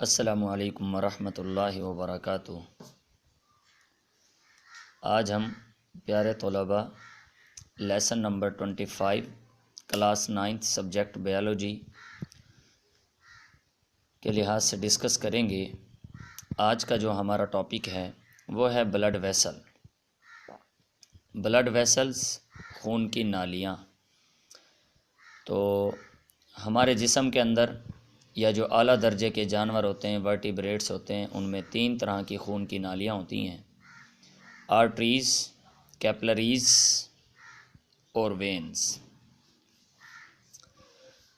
अस्सलामुअलैकुम वरहमतुल्लाहि वबरकातुहू। आज हम प्यारे तलबा lesson number 25 class 9th subject biology के लिहाज से डिस्कस करेंगे। आज का जो हमारा टॉपिक है वो है ब्लड वेसल। ब्लड वेसल्स खून की नालियाँ। तो हमारे जिस्म के अंदर या जो आला दर्जे के जानवर होते हैं, वर्टिब्रेट्स होते हैं, उनमें 3 तरह की खून की नालियाँ होती हैं: आर्टरीज़, कैपिलरीज़ और वेन्स।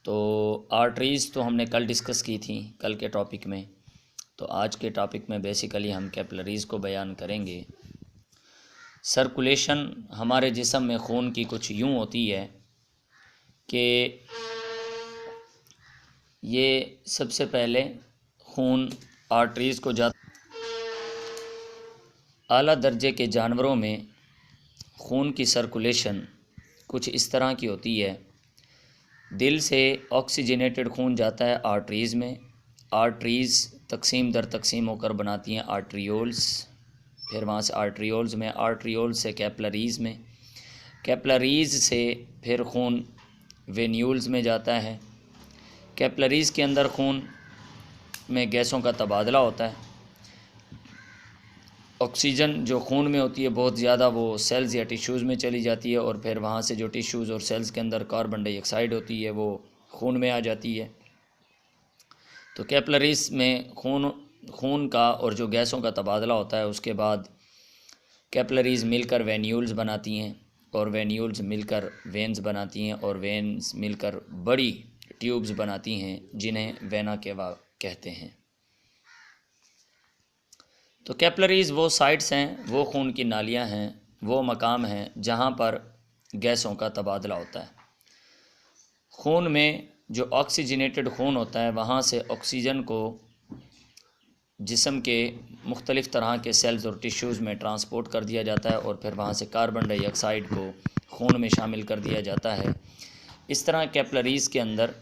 तो आर्टरीज़ तो हमने कल डिस्कस की थी, कल के टॉपिक में। तो आज के टॉपिक में बेसिकली हम कैपिलरीज़ को बयान करेंगे। सर्कुलेशन हमारे जिस्म में खून की कुछ यूँ होती है कि ये सबसे पहले खून आर्टरीज़ को आला दर्जे के जानवरों में खून की सर्कुलेशन कुछ इस तरह की होती है। दिल से ऑक्सीजनेटेड खून जाता है आर्टरीज़ में। आर्टरीज़ तकसीम दर तकसीम होकर बनाती हैं आर्ट्रियोल्स। फिर वहाँ से आर्ट्रियोल्स में, आर्ट्रियोल्स से कैपिलरीज़ में, कैपिलरीज़ से फिर खून वेन्यूल्स में जाता है। कैपिलरीज़ के अंदर खून में गैसों का तबादला होता है। ऑक्सीजन जो खून में होती है बहुत ज़्यादा वो सेल्स या टिश्यूज़ में चली जाती है, और फिर वहाँ से जो टिश्यूज़ और सेल्स के अंदर कार्बन डाइऑक्साइड होती है वो खून में आ जाती है। तो कैपिलरीज़ में खून का और जो गैसों का तबादला होता है, उसके बाद कैपिलरीज़ मिलकर वेन्यूल्स बनाती हैं, और वेन्यूल्स मिलकर वेन्स बनाती हैं, और वेन्स मिलकर बड़ी ट्यूब्स बनाती हैं जिन्हें वेना केवा कहते हैं। तो कैपिलरीज़ वो साइट्स हैं, वो खून की नालियाँ हैं, वो मकाम हैं जहाँ पर गैसों का तबादला होता है। खून में जो ऑक्सीजनेटेड खून होता है, वहाँ से ऑक्सीजन को जिस्म के मुख्तलिफ़ तरह के सेल्स और टिश्यूज़ में ट्रांसपोर्ट कर दिया जाता है, और फिर वहाँ से कार्बन डाइऑक्साइड को खून में शामिल कर दिया जाता है। इस तरह कैपिलरीज़ के अंदर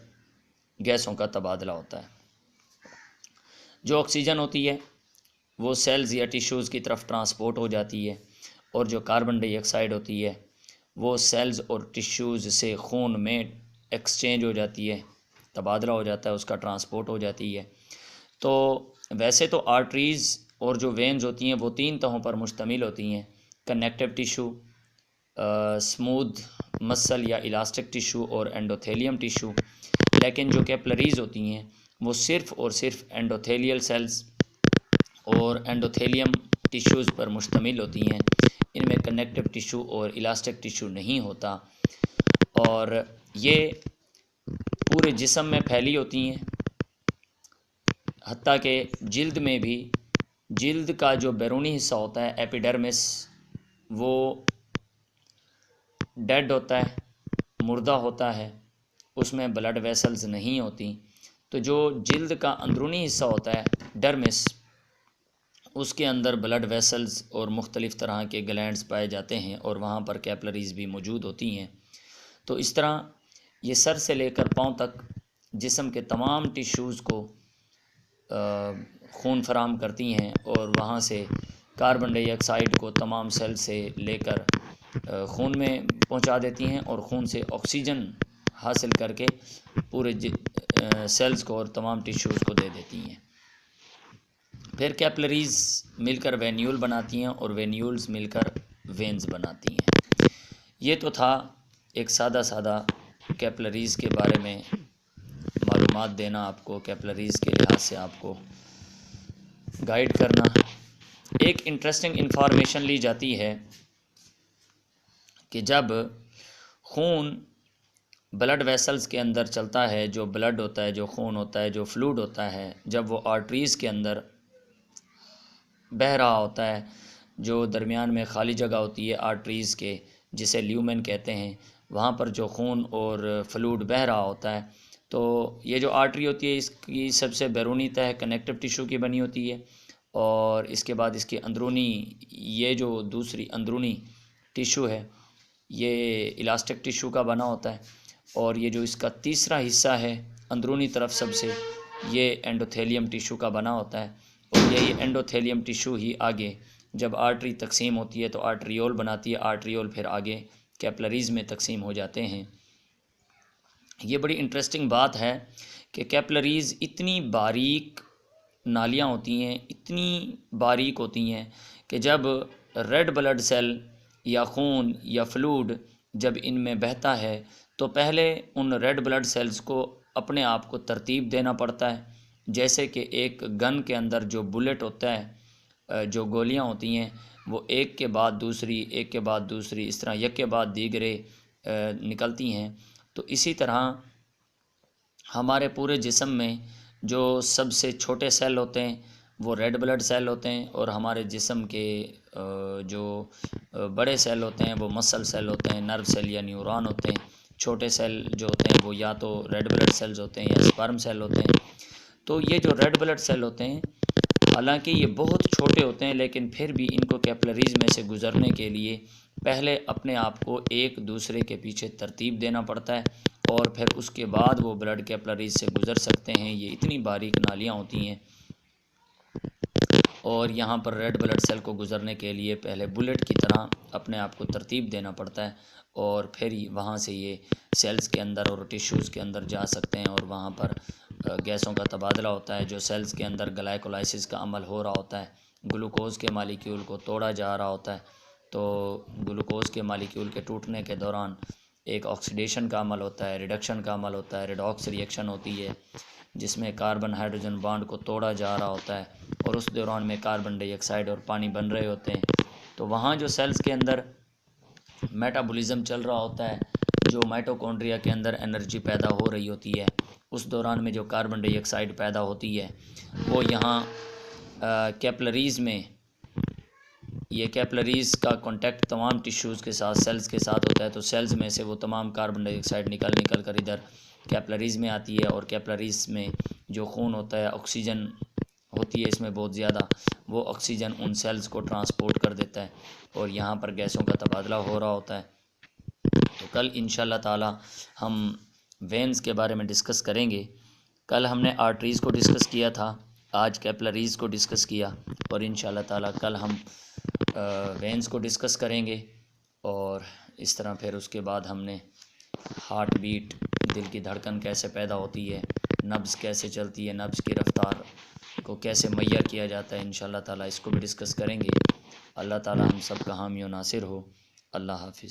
गैसों का तबादला होता है। जो ऑक्सीजन होती है वो सेल्स या टिश्यूज़ की तरफ ट्रांसपोर्ट हो जाती है, और जो कार्बन डाइऑक्साइड होती है वो सेल्स और टिश्यूज़ से खून में एक्सचेंज हो जाती है, तबादला हो जाता है, उसका ट्रांसपोर्ट हो जाती है। तो वैसे तो आर्टरीज़ और जो वेन्स होती हैं वो 3 तहों पर मुश्तमिल होती हैं: कनेक्टिव टिश्यू, स्मूथ मसल या इलास्टिक टिश्यू, और एंडोथेलियम टिश्यू। लेकिन जो कैपिलरीज़ होती हैं वो सिर्फ़ और सिर्फ एंडोथेलियल सेल्स और एंडोथेलियम टिश्यूज़ पर मुश्तमिल होती हैं। इनमें कनेक्टिव टिश्यू और इलास्टिक टिश्यू नहीं होता, और ये पूरे जिस्म में फैली होती हैं। हत्ता के जिल्द में भी, जिल्द का जो बैरूनी हिस्सा होता है एपिडर्मिस, वो डेड होता है, मुर्दा होता है, उसमें ब्लड वेसल्स नहीं होती। तो जो जिल्द का अंदरूनी हिस्सा होता है डर्मिस, उसके अंदर ब्लड वेसल्स और मुख्तलिफ़ तरह के ग्लैंड्स पाए जाते हैं, और वहाँ पर कैपिलरीज़ भी मौजूद होती हैं। तो इस तरह ये सर से लेकर पाँव तक जिस्म के तमाम टिश्यूज़ को खून फराहम करती हैं, और वहाँ से कार्बन डाइऑक्साइड को तमाम सेल से लेकर खून में पहुँचा देती हैं, और खून से ऑक्सीजन हासिल करके पूरे सेल्स को और तमाम टिश्यूज़ को दे देती हैं। फिर कैपिलरीज़ मिलकर वेन्यूल बनाती हैं, और वेन्यूल्स मिलकर वेन्स बनाती हैं। ये तो था एक सादा कैपिलरीज़ के बारे में मालूमात देना, आपको कैपिलरीज़ के लिहाज से आपको गाइड करना। एक इंटरेस्टिंग इन्फॉर्मेशन ली जाती है कि जब खून ब्लड वेसल्स के अंदर चलता है, जो ब्लड होता है, जो खून होता है, जो फ्लूइड होता है, जब वो आर्टरीज़ के अंदर बह रहा होता है, जो दरमियान में खाली जगह होती है आर्टरीज़ के, जिसे ल्यूमेन कहते हैं, वहाँ पर जो खून और फ्लूइड बह रहा होता है, तो ये जो आर्टरी होती है इसकी सबसे बैरूनी तह कनेक्टिव टिश्यू की बनी होती है, और इसके बाद इसकी अंदरूनी, ये जो दूसरी अंदरूनी टिश्यू है ये इलास्टिक टिश्यू का बना होता है, और ये जो इसका तीसरा हिस्सा है अंदरूनी तरफ सबसे, ये एंडोथेलियम टिश्यू का बना होता है, और यही एंडोथेलियम टिश्यू ही आगे जब आर्टरी तकसीम होती है तो आर्ट्रियोल बनाती है, आर्ट्रियोल फिर आगे कैपलरीज़ में तकसीम हो जाते हैं। ये बड़ी इंटरेस्टिंग बात है कि कैपलरीज़ इतनी बारीक नालियाँ होती हैं, इतनी बारीक होती हैं कि जब रेड ब्लड सेल या खून या फ्लूइड जब इनमें बहता है तो पहले उन रेड ब्लड सेल्स को अपने आप को तरतीब देना पड़ता है। जैसे कि एक गन के अंदर जो बुलेट होता है, जो गोलियां होती हैं वो एक के बाद दूसरी, एक के बाद दूसरी, इस तरह एक के बाद दीगरे निकलती हैं। तो इसी तरह हमारे पूरे जिस्म में जो सबसे छोटे सेल होते हैं वो रेड ब्लड सेल होते हैं, और हमारे जिस्म के जो बड़े सेल होते हैं वो मसल सेल होते हैं, नर्व सेल या न्यूरॉन होते हैं। छोटे सेल जो होते हैं वो या तो रेड ब्लड सेल्स होते हैं या स्पर्म सेल होते हैं। तो ये जो रेड ब्लड सेल होते हैं, हालांकि ये बहुत छोटे होते हैं, लेकिन फिर भी इनको कैपलरीज़ में से गुज़रने के लिए पहले अपने आप को एक दूसरे के पीछे तरतीब देना पड़ता है, और फिर उसके बाद वो ब्लड कैपलरीज से गुज़र सकते हैं। ये इतनी बारीक नालियाँ होती हैं, और यहाँ पर रेड ब्लड सेल को गुज़रने के लिए पहले बुलेट की तरह अपने आप को तरतीब देना पड़ता है, और फिर वहाँ से ये सेल्स के अंदर और टिश्यूज़ के अंदर जा सकते हैं, और वहाँ पर गैसों का तबादला होता है। जो सेल्स के अंदर ग्लाइकोलाइसिस का अमल हो रहा होता है, ग्लूकोज़ के मालिक्यूल को तोड़ा जा रहा होता है, तो ग्लूकोज़ के मालिक्यूल के टूटने के दौरान एक ऑक्सीडेशन का अमल होता है, रिडक्शन का अमल होता है, रिडॉक्स रिएक्शन होती है जिसमें कार्बन हाइड्रोजन बॉन्ड को तोड़ा जा रहा होता है, और उस दौरान में कार्बन डाइऑक्साइड और पानी बन रहे होते हैं। तो वहाँ जो सेल्स के अंदर मेटाबॉलिज्म चल रहा होता है, जो माइटोकॉन्ड्रिया के अंदर एनर्जी पैदा हो रही होती है, उस दौरान में जो कार्बन डाइऑक्साइड पैदा होती है वो यहाँ कैपलरीज़ में, ये कैपलरीज़ का कांटेक्ट तमाम टिश्यूज़ के साथ, सेल्स के साथ होता है, तो सेल्स में से वो तमाम कार्बन डाइऑक्साइड निकल कर इधर कैपलरीज़ में आती है, और कैपलरीज़ में जो खून होता है, ऑक्सीजन होती है इसमें बहुत ज़्यादा, वो ऑक्सीजन उन सेल्स को ट्रांसपोर्ट कर देता है, और यहाँ पर गैसों का तबादला हो रहा होता है। तो कल इंशाल्लाह ताला हम वेन्स के बारे में डिस्कस करेंगे। कल हमने आर्टरीज़ को डिस्कस किया था, आज कैपलरीज़ को डिस्कस किया, और इंशाल्लाह ताला कल हम वेन्स को डिस्कस करेंगे। और इस तरह फिर उसके बाद हमने हार्ट बीट, दिल की धड़कन कैसे पैदा होती है, नब्ज़ कैसे चलती है, नब्ज़ की रफ़्तार को कैसे मुहैया किया जाता है, इंशाल्लाह ताला इसको भी डिस्कस करेंगे। अल्लाह ताला हम सब का हामी व नासिर हो। अल्लाह हाफ़िज़।